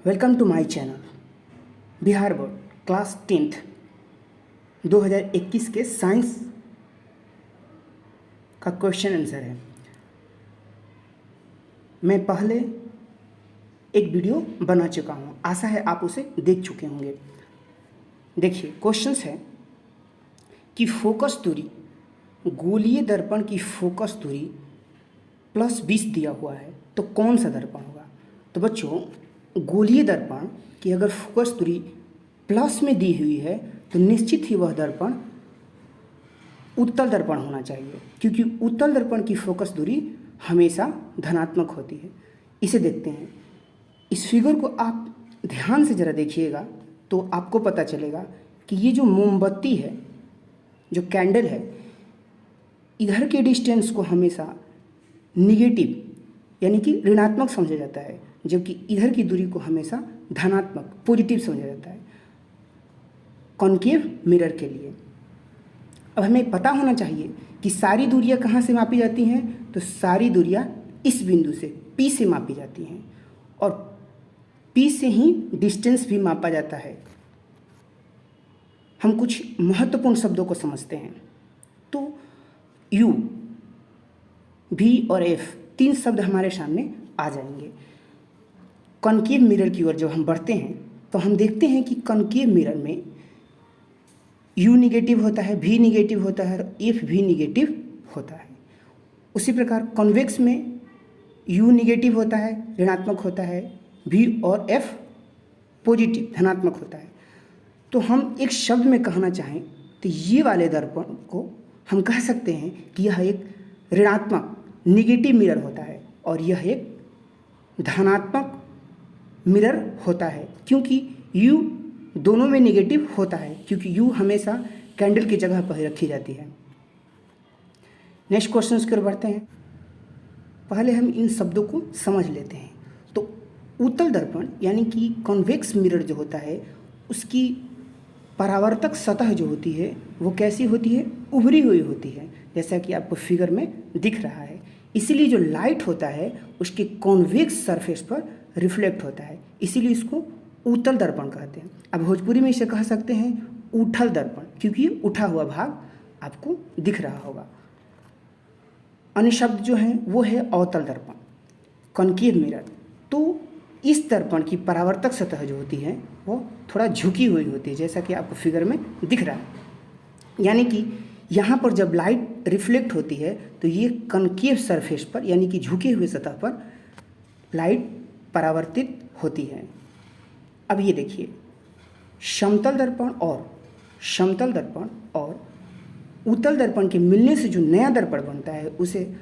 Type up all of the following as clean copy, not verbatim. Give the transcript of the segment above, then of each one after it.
Welcome to my channel. Bihar board class 10th 2021 के science का question answer है। मैं पहले एक वीडियो बना चुका हूँ, आशा है आप उसे देख चुके होंगे। देखिए क्वेश्चंस है कि फोकस दूरी, गोलीय दर्पण की फोकस दूरी +20 दिया हुआ है तो कौन सा दर्पण होगा। तो बच्चों, गोलीय दर्पण की अगर फोकस दूरी प्लस में दी हुई है तो निश्चित ही वह दर्पण उत्तल दर्पण होना चाहिए, क्योंकि उत्तल दर्पण की फोकस दूरी हमेशा धनात्मक होती है। इसे देखते हैं। इस फिगर को आप ध्यान से ज़रा देखिएगा तो आपको पता चलेगा कि ये जो मोमबत्ती है, जो कैंडल है, इधर के डिस्टेंस को हमेशा निगेटिव यानी कि ऋणात्मक समझा जाता है, जबकि इधर की दूरी को हमेशा धनात्मक पॉजिटिव समझा जाता है कॉन्केव मिरर के लिए। अब हमें पता होना चाहिए कि सारी दूरियां कहाँ से मापी जाती हैं। तो सारी दूरियां इस बिंदु से P से मापी जाती हैं और P से ही डिस्टेंस भी मापा जाता है। हम कुछ महत्वपूर्ण शब्दों को समझते हैं। तो U, V और F तीन शब्द हमारे सामने आ जाएंगे। कॉन्केव मिरर की ओर जब हम बढ़ते हैं तो हम देखते हैं कि कॉन्केव मिरर में U निगेटिव होता है, V निगेटिव होता है और F भी निगेटिव होता है। उसी प्रकार कॉन्वेक्स में U निगेटिव होता है, ऋणात्मक होता है, V और F पॉजिटिव धनात्मक होता है। तो हम एक शब्द में कहना चाहें तो ये वाले दर्पण को हम कह सकते हैं कि यह एक ऋणात्मक निगेटिव मिरर होता है और यह एक धनात्मक मिरर होता है, क्योंकि U दोनों में निगेटिव होता है, क्योंकि U हमेशा कैंडल की जगह पर ही रखी जाती है। नेक्स्ट क्वेश्चन की ओर बढ़ते हैं। पहले हम इन शब्दों को समझ लेते हैं। तो उत्तल दर्पण यानी कि कॉन्वेक्स मिरर जो होता है, उसकी परावर्तक सतह जो होती है वो कैसी होती है, उभरी हुई होती है, जैसा कि आपको फिगर में दिख रहा है। इसीलिए जो लाइट होता है उसके कॉन्वेक्स सरफेस पर रिफ्लेक्ट होता है, इसीलिए इसको उत्तल दर्पण कहते हैं। अब भोजपुरी में इसे कह सकते हैं उठल दर्पण, क्योंकि उठा हुआ भाग आपको दिख रहा होगा। अन्य शब्द जो है वो है अवतल दर्पण, कॉन्केव मिरर। तो इस दर्पण की परावर्तक सतह जो होती है वो थोड़ा झुकी हुई होती है, जैसा कि आपको फिगर में दिख रहा है। यानी कि यहाँ पर जब लाइट रिफ्लेक्ट होती है तो ये कॉन्केव सरफेस पर यानी कि झुके हुए सतह पर लाइट परावर्तित होती है। अब ये देखिए, समतल दर्पण और उत्तल दर्पण के मिलने से जो नया दर्पण बनता है उसे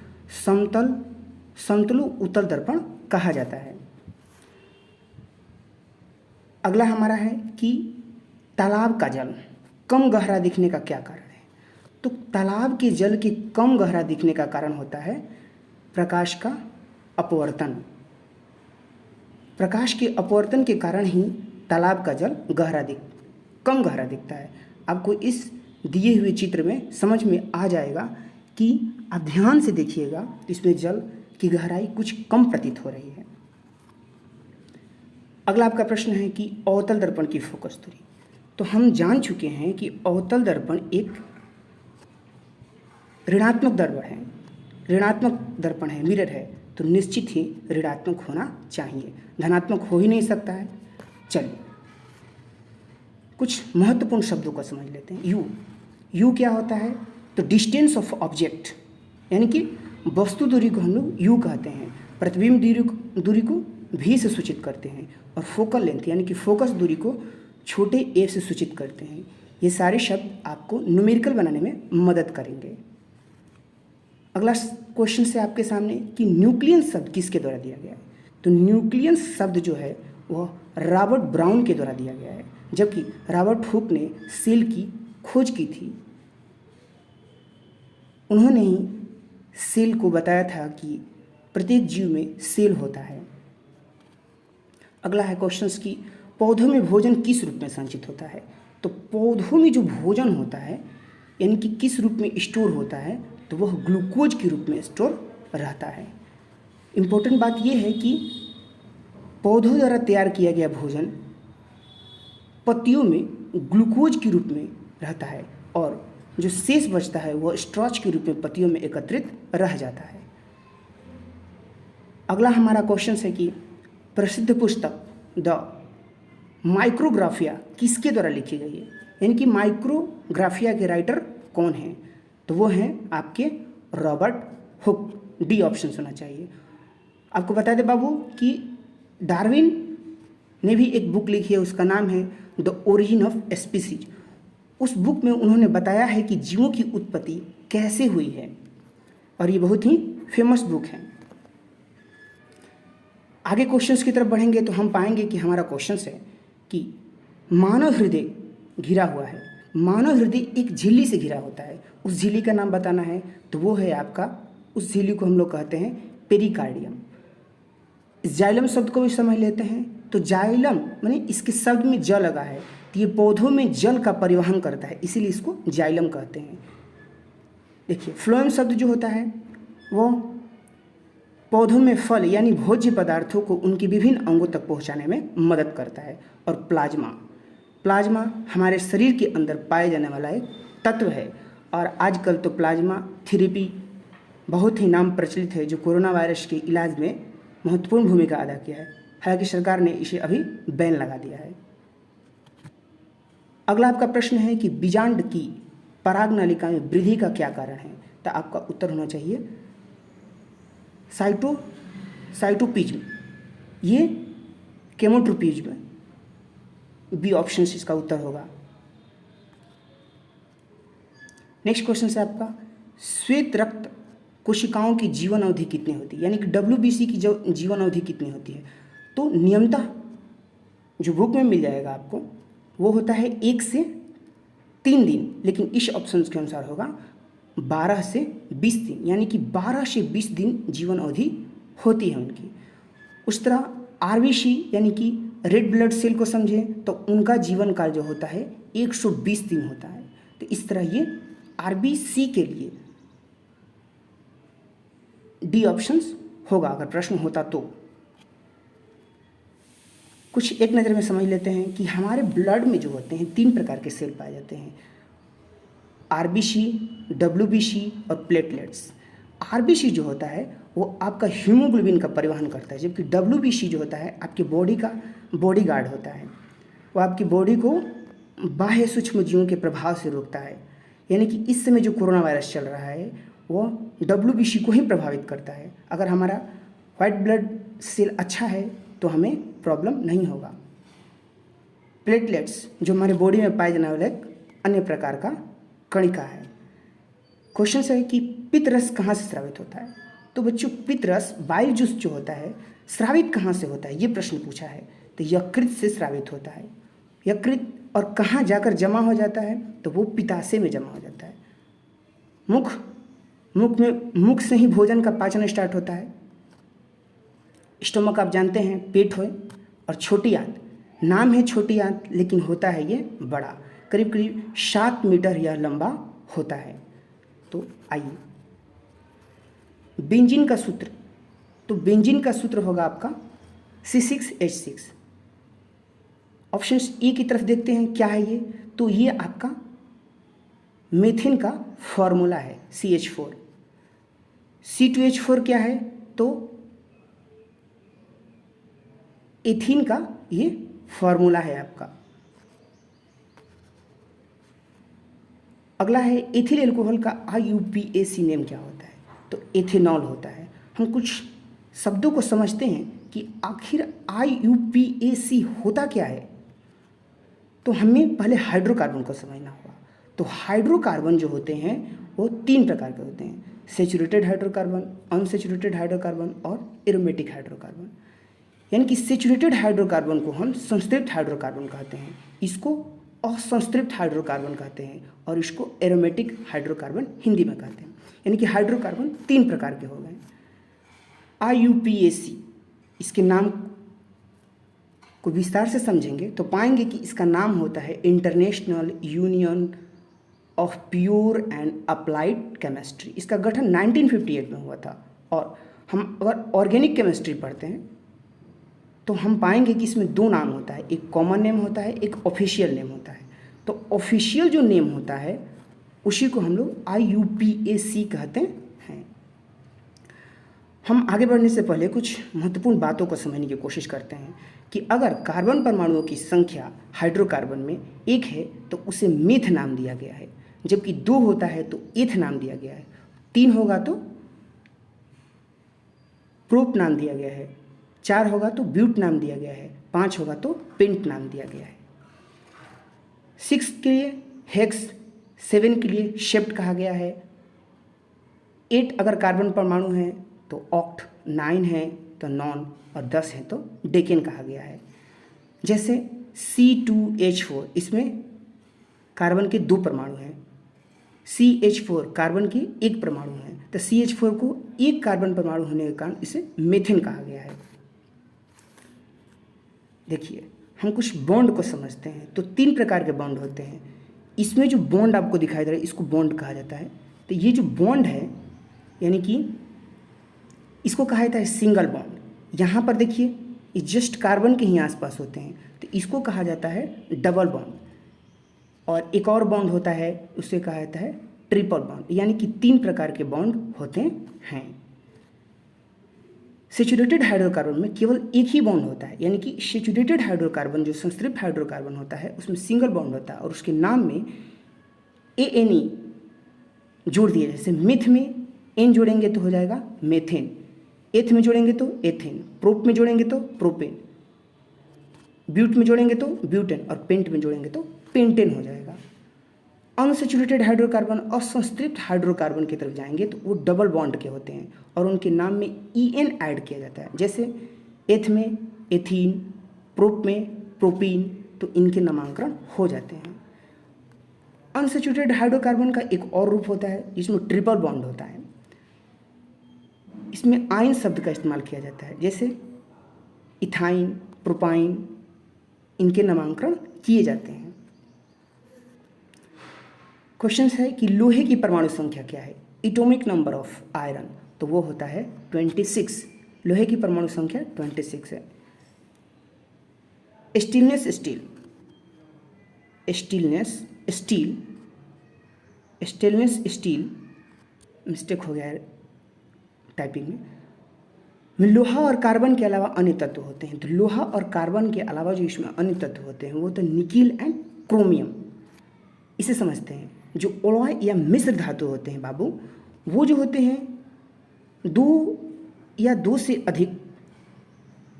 समतलु उत्तल दर्पण कहा जाता है। अगला हमारा है कि तालाब का जल कम गहरा दिखने का क्या कारण है। तो तालाब के जल के कम गहरा दिखने का कारण होता है प्रकाश का अपवर्तन। प्रकाश के अपवर्तन के कारण ही तालाब का जल कम गहरा दिखता है। आपको इस दिए हुए चित्र में समझ में आ जाएगा कि आप ध्यान से देखिएगा तो इसमें जल की गहराई कुछ कम प्रतीत हो रही है। अगला आपका प्रश्न है कि अवतल दर्पण की फोकस दूरी। तो हम जान चुके हैं कि अवतल दर्पण एक ऋणात्मक दर्पण है, मिरर है, तो निश्चित ही ऋणात्मक होना चाहिए, धनात्मक हो ही नहीं सकता है। चलिए कुछ महत्वपूर्ण शब्दों को समझ लेते हैं। U क्या होता है। तो डिस्टेंस ऑफ ऑब्जेक्ट यानी कि वस्तु दूरी को हम लोग U कहते हैं। प्रतिबिंब दूरी को V से सूचित करते हैं और फोकल लेंथ यानी कि फोकस दूरी को छोटे a से सूचित करते हैं। ये सारे शब्द आपको न्यूमेरिकल बनाने में मदद करेंगे। अगला क्वेश्चन से आपके सामने कि न्यूक्लियन शब्द किसके द्वारा दिया गया है। तो न्यूक्लियन शब्द जो है वह रॉबर्ट ब्राउन के द्वारा दिया गया है, जबकि रॉबर्ट हुक ने सेल की खोज की थी। उन्होंने ही सेल को बताया था कि प्रत्येक जीव में सेल होता है। अगला है क्वेश्चंस की पौधों में भोजन किस रूप में संचित होता है। तो पौधों में जो भोजन होता है यानी कि किस रूप में स्टोर होता है, तो वह ग्लूकोज के रूप में स्टोर रहता है। इम्पोर्टेंट बात यह है कि पौधों द्वारा तैयार किया गया भोजन पत्तियों में ग्लूकोज के रूप में रहता है और जो शेष बचता है वह स्टार्च के रूप में पत्तियों में एकत्रित रह जाता है। अगला हमारा क्वेश्चन है कि प्रसिद्ध पुस्तक द माइक्रोग्राफिया किसके द्वारा लिखी गई है, यानी कि माइक्रोग्राफिया के राइटर कौन हैं, तो वो हैं आपके रॉबर्ट हुक। डी ऑप्शन होना चाहिए। आपको बता दें बाबू कि डार्विन ने भी एक बुक लिखी है, उसका नाम है द ओरिजिन ऑफ स्पीसीज। उस बुक में उन्होंने बताया है कि जीवों की उत्पत्ति कैसे हुई है और ये बहुत ही फेमस बुक है। आगे क्वेश्चंस की तरफ बढ़ेंगे तो हम पाएंगे कि हमारा क्वेश्चन है कि मानव हृदय घिरा हुआ है। मानव हृदय एक झिल्ली से घिरा होता है, उस झिल्ली का नाम बताना है तो वो है आपका, उस झिल्ली को हम लोग कहते हैं पेरिकार्डियम। जाइलम शब्द को भी समझ लेते हैं तो जाइलम माने इसके शब्द में ज लगा है तो ये पौधों में जल का परिवहन करता है, इसीलिए इसको जाइलम कहते हैं। देखिए फ्लोएम शब्द जो होता है वो पौधों में फल यानी भोज्य पदार्थों को उनके विभिन्न अंगों तक पहुंचाने में मदद करता है। और प्लाज्मा हमारे शरीर के अंदर पाए जाने वाला एक तत्व है और आजकल तो प्लाज्मा थेरेपी बहुत ही नाम प्रचलित है, जो कोरोना वायरस के इलाज में महत्वपूर्ण भूमिका अदा किया है। हालांकि सरकार ने इसे अभी बैन लगा दिया है। अगला आपका प्रश्न है कि बीजांड की परागनालिका में वृद्धि का क्या कारण है, तो आपका उत्तर होना चाहिए साइटोप्लाज्म, ये केमोट्रोपिज्म, बी ऑप्शन इसका उत्तर होगा। नेक्स्ट क्वेश्चन है आपका श्वेत रक्त कोशिकाओं की जीवन अवधि कितनी होती है, यानी कि WBC की जो जीवन अवधि कितनी होती है, तो नियमतः जो बुक में मिल जाएगा आपको वो होता है 1 से 3 दिन, लेकिन इस ऑप्शन के अनुसार होगा 12 से 20 दिन, यानी कि 12 से 20 दिन जीवन अवधि होती है उनकी। उस तरह RBC यानी कि रेड ब्लड सेल को समझें तो उनका जीवन काल जो होता है 120 दिन होता है। तो इस तरह ये RBC के लिए डी ऑप्शंस होगा अगर प्रश्न होता तो। कुछ एक नज़र में समझ लेते हैं कि हमारे ब्लड में जो होते हैं 3 प्रकार के सेल पाए जाते हैं, RBC, WBC और प्लेटलेट्स। RBC जो होता है वो आपका हीमोग्लोबिन का परिवहन करता है, जबकि WBC जो होता है आपकी बॉडी का बॉडी गार्ड होता है, वो आपकी बॉडी को बाह्य सूक्ष्म जीवों के प्रभाव से रोकता है। यानी कि इस समय जो कोरोना वायरस चल रहा है वो WBC को ही प्रभावित करता है। अगर हमारा वाइट ब्लड सेल अच्छा है तो हमें प्रॉब्लम नहीं होगा। प्लेटलेट्स जो हमारे बॉडी में पाए जाने वाले एक अन्य प्रकार का कणिका है। क्वेश्चन है कि पित्तरस कहाँ से स्रावित होता है, तो बच्चों पित्तरस बाइल जूस जो होता है स्रावित कहाँ से होता है, ये प्रश्न पूछा है। तो यकृत से स्रावित होता है। यकृत और कहाँ जाकर जमा हो जाता है, तो वो पित्ताशय में जमा हो जाता है। मुख से ही भोजन का पाचन स्टार्ट होता है। स्टोमक आप जानते हैं पेट है, और छोटी आंत, नाम है छोटी आंत लेकिन होता है ये बड़ा, करीब करीब 7 मीटर या लंबा होता है। तो आइए बेंजीन का सूत्र, तो बेंजीन का सूत्र होगा आपका C6H6। ऑप्शन ए की तरफ देखते हैं क्या है ये, तो ये आपका मीथेन का फॉर्मूला है CH4। C2H4 क्या है, तो एथीन का ये फॉर्मूला है आपका। अगला है एथिल एल्कोहल का IUPAC नेम क्या होता है, तो एथेनॉल होता है। हम कुछ शब्दों को समझते हैं कि आखिर IUPAC होता क्या है, तो हमें पहले हाइड्रोकार्बन को समझना होगा। तो हाइड्रोकार्बन जो होते हैं वो 3 प्रकार के होते हैं, सेचुरेटेड हाइड्रोकार्बन, अनसेचुरेटेड हाइड्रोकार्बन और एरोमेटिक हाइड्रोकार्बन। यानी कि सेचुरेटेड हाइड्रोकार्बन को हम संतृप्त हाइड्रोकार्बन कहते हैं, इसको असंतृप्त हाइड्रोकार्बन कहते हैं और इसको एरोमेटिक हाइड्रोकार्बन हिंदी में कहते हैं। यानी कि हाइड्रोकार्बन 3 प्रकार के हो गए। IUPAC इसके नाम को विस्तार से समझेंगे तो पाएंगे कि इसका नाम होता है international union of pure and applied chemistry. इसका गठन 1958 में हुआ था। और हम अगर ऑर्गेनिक केमिस्ट्री पढ़ते हैं तो हम पाएंगे कि इसमें दो नाम होता है, एक कॉमन नेम होता है, एक ऑफिशियल नेम होता है। तो ऑफिशियल जो नेम होता है उसी को हम लोग IUPAC कहते हैं। हम आगे बढ़ने से पहले कुछ महत्वपूर्ण बातों को समझने की कोशिश करते हैं कि अगर कार्बन परमाणुओं की संख्या हाइड्रोकार्बन में 1 है तो उसे मेथ नाम दिया गया है, जबकि 2 होता है तो एथ नाम दिया गया है, 3 होगा तो प्रोप नाम दिया गया है, 4 होगा तो ब्यूट नाम दिया गया है, 5 होगा तो पेंट नाम दिया गया है। 6 के लिए हेक्स, 7 के लिए शेप्ट कहा गया है, 8 अगर कार्बन परमाणु है तो ऑक्ट, 9 है तो नॉन और 10 है तो डेकेन कहा गया है। जैसे C2H4 इसमें कार्बन के 2 परमाणु हैं, CH4 कार्बन की 1 परमाणु है, तो CH4 को 1 कार्बन परमाणु होने के कारण इसे मेथेन कहा गया है। देखिए हम कुछ बॉन्ड को समझते हैं। तो 3 प्रकार के बॉन्ड होते हैं। इसमें जो बॉन्ड आपको दिखाई दे रहा है इसको बॉन्ड कहा जाता है। तो ये जो बॉन्ड है यानी कि इसको कहा जाता है सिंगल बॉन्ड। यहाँ पर देखिए ये जस्ट कार्बन के ही आसपास होते हैं, तो इसको कहा जाता है डबल बॉन्ड। और एक और बॉन्ड होता है उसे कहा जाता है ट्रिपल बॉन्ड, यानी कि 3 प्रकार के बॉन्ड होते हैं। सैचुरेटेड हाइड्रोकार्बन में केवल एक ही बॉन्ड होता है, यानी कि सैचुरेटेड हाइड्रोकार्बन जो संतृप्त हाइड्रोकार्बन होता है उसमें सिंगल बॉन्ड होता है और उसके नाम में ANE जोड़ दिया। जैसे मिथ में N जोड़ेंगे तो हो जाएगा मेथेन, एथ में जोड़ेंगे तो एथेन, प्रोप में जोड़ेंगे तो प्रोपेन, ब्यूट में जोड़ेंगे तो ब्यूटेन और पेंट में जोड़ेंगे तो पेंटेन हो जाएगा। अनसैचुरेटेड हाइड्रोकार्बन असंतृप्त हाइड्रोकार्बन की तरफ जाएंगे तो वो डबल बॉन्ड के होते हैं और उनके नाम में EN ऐड किया जाता है। जैसे एथ में एथीन, प्रोप में प्रोपीन, तो इनके नामांकन हो जाते हैं। अनसैचुरेटेड हाइड्रोकार्बन का एक और रूप होता है जिसमें ट्रिपल बॉन्ड होता है। इसमें आयन शब्द का इस्तेमाल किया जाता है, जैसे इथाइन, प्रोपाइन, इनके नामांकन किए जाते हैं। क्वेश्चन है कि लोहे की परमाणु संख्या क्या है, एटॉमिक नंबर ऑफ आयरन, तो वो होता है 26। लोहे की परमाणु संख्या 26 है। स्टीलनेस स्टील, स्टेनलेस स्टील मिस्टेक हो गया है टाइपिंग में लोहा और कार्बन के अलावा अन्य तत्व होते हैं। तो लोहा और कार्बन के अलावा जो इसमें अन्य तत्व होते हैं वो तो निकिल एंड क्रोमियम, इसे समझते हैं। जो अलॉय या मिश्र धातु होते हैं बाबू, वो जो होते हैं 2 या 2 से अधिक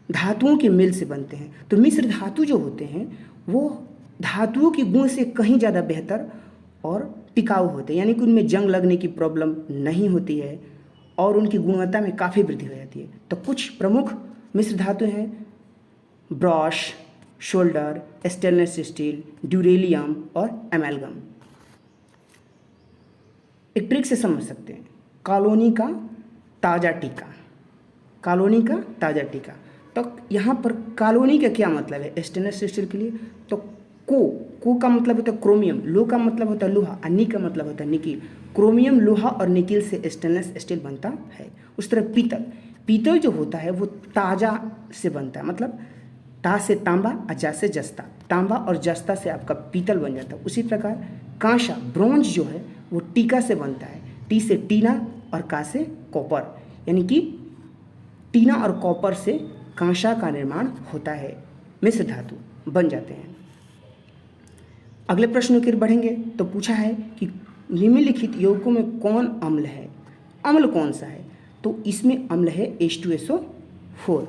धातुओं के मेल से बनते हैं। तो मिश्र धातु जो होते हैं वो धातुओं के गुण से कहीं ज़्यादा बेहतर और टिकाऊ होते हैं, यानी कि उनमें जंग लगने की प्रॉब्लम नहीं होती है और उनकी गुणवत्ता में काफ़ी वृद्धि हो जाती है। तो कुछ प्रमुख मिश्र धातु हैं ब्रॉश, शोल्डर, स्टेनलेस स्टील, ड्यूरेलियम और एमेल्गम। एक ट्रिक से समझ सकते हैं, कॉलोनी का ताज़ा टीका। तो यहाँ पर कॉलोनी का क्या मतलब है स्टेनलेस स्टील के लिए, तो को का मतलब होता है क्रोमियम, लो का मतलब होता है लोहा, अनि का मतलब होता है निकिल। क्रोमियम, लोहा और निकिल से स्टेनलेस स्टील बनता है। उस तरह पीतल जो होता है वो ताजा से बनता है, मतलब ता से तांबा और जा से जस्ता, तांबा और जस्ता से आपका पीतल बन जाता है। उसी प्रकार कांसा, ब्रॉन्ज जो है वो टीका से बनता है, टी से टीना और का से कॉपर, यानी कि टीना और कॉपर से कांसा का निर्माण होता है, मिश्र धातु बन जाते हैं। अगले प्रश्न की ओर बढ़ेंगे तो पूछा है कि निम्नलिखित यौगिकों में कौन अम्ल है, अम्ल कौन सा है, तो इसमें अम्ल है H2SO4।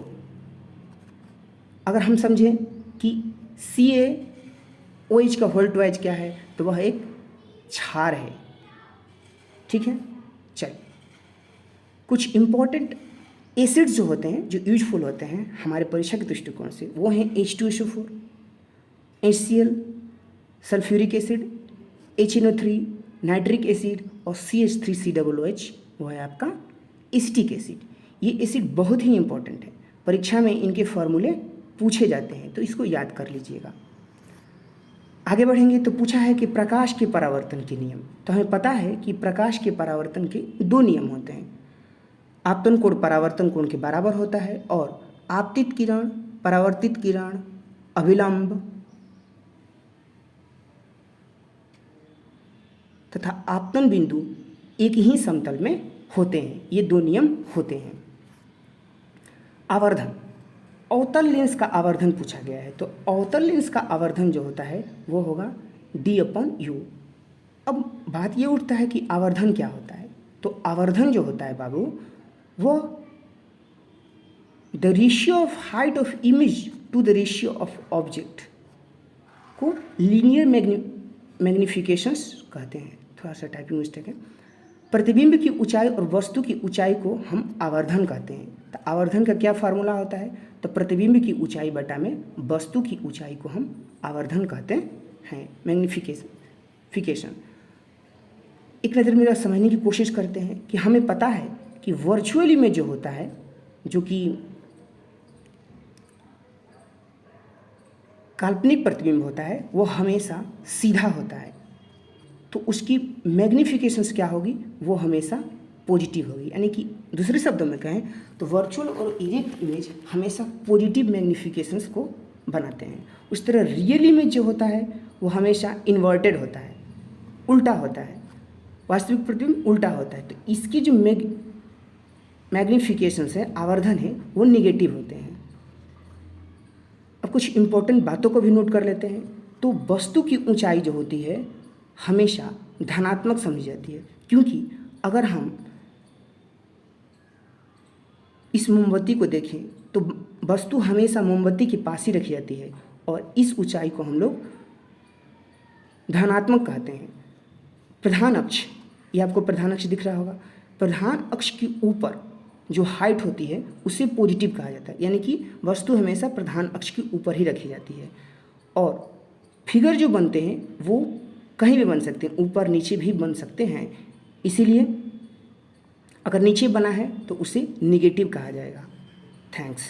अगर हम समझें कि CaOH का होल ट्वाइज क्या है, तो वह एक क्षार है। ठीक है, चलिए कुछ इंपॉर्टेंट एसिड्स जो होते हैं जो यूजफुल होते हैं हमारे परीक्षा के दृष्टिकोण से, वो हैं H2SO4, HCl, sulphuric acid, HNO3, nitric acid और CH3COOH, वो है आपका एसिटिक एसिड। ये एसिड बहुत ही इंपॉर्टेंट है, परीक्षा में इनके फॉर्मूले पूछे जाते हैं, तो इसको याद कर लीजिएगा। आगे बढ़ेंगे तो पूछा है कि प्रकाश के परावर्तन के नियम। तो हमें पता है कि प्रकाश के परावर्तन के 2 नियम होते हैं। आपतन कोण परावर्तन कोण के बराबर होता है और आपतित किरण परावर्तित किरण, अभिलंब तथा आपतन बिंदु एक ही समतल में होते हैं। ये दो नियम होते हैं। आवर्धन, अवतल लेंस का आवर्धन पूछा गया है, तो अवतल लेंस का आवर्धन जो होता है वो होगा d/u। अब बात ये उठता है कि आवर्धन क्या होता है। तो आवर्धन जो होता है बाबू, वो the ratio of height of image to the ratio of object को लीनियर मैग्निफिकेशंस कहते हैं। थोड़ा सा टाइपिंग मिस्टेक है। प्रतिबिंब की ऊंचाई और वस्तु की ऊंचाई को हम आवर्धन कहते हैं। तो आवर्धन का क्या फार्मूला होता है, तो प्रतिबिंब की ऊंचाई बटा में वस्तु की ऊंचाई को हम आवर्धन कहते हैं, मैग्निफिकेशन। एक नज़र मेरा समझने की कोशिश करते हैं कि हमें पता है कि वर्चुअल इमेज जो होता है, जो कि काल्पनिक प्रतिबिंब होता है, वो हमेशा सीधा होता है, तो उसकी मैग्निफिकेशंस क्या होगी, वो हमेशा पॉजिटिव होगी। यानी कि दूसरे शब्दों में कहें तो वर्चुअल और इरेक्ट इमेज हमेशा पॉजिटिव मैग्निफिकेशंस को बनाते हैं। उस तरह रियल इमेज जो होता है वो हमेशा इन्वर्टेड होता है, उल्टा होता है। वास्तविक प्रतिबिंब उल्टा होता है, तो इसकी जो मैग्निफिकेशंस है, आवर्धन है, वो निगेटिव होते हैं। अब कुछ इंपॉर्टेंट बातों को भी नोट कर लेते हैं। तो वस्तु की ऊंचाई जो होती है हमेशा धनात्मक समझी जाती है, क्योंकि अगर हम इस मोमबत्ती को देखें तो वस्तु हमेशा मोमबत्ती के पास ही रखी जाती है, और इस ऊंचाई को हम लोग धनात्मक कहते हैं। प्रधान अक्ष, ये आपको प्रधान अक्ष दिख रहा होगा, प्रधान अक्ष के ऊपर जो हाइट होती है उसे पॉजिटिव कहा जाता है। यानी कि वस्तु हमेशा प्रधान अक्ष के ऊपर ही रखी जाती है। और फिगर जो बनते हैं वो कहीं भी बन सकते हैं, ऊपर नीचे भी बन सकते हैं। इसीलिए अगर नीचे बना है तो उसे निगेटिव कहा जाएगा। थैंक्स।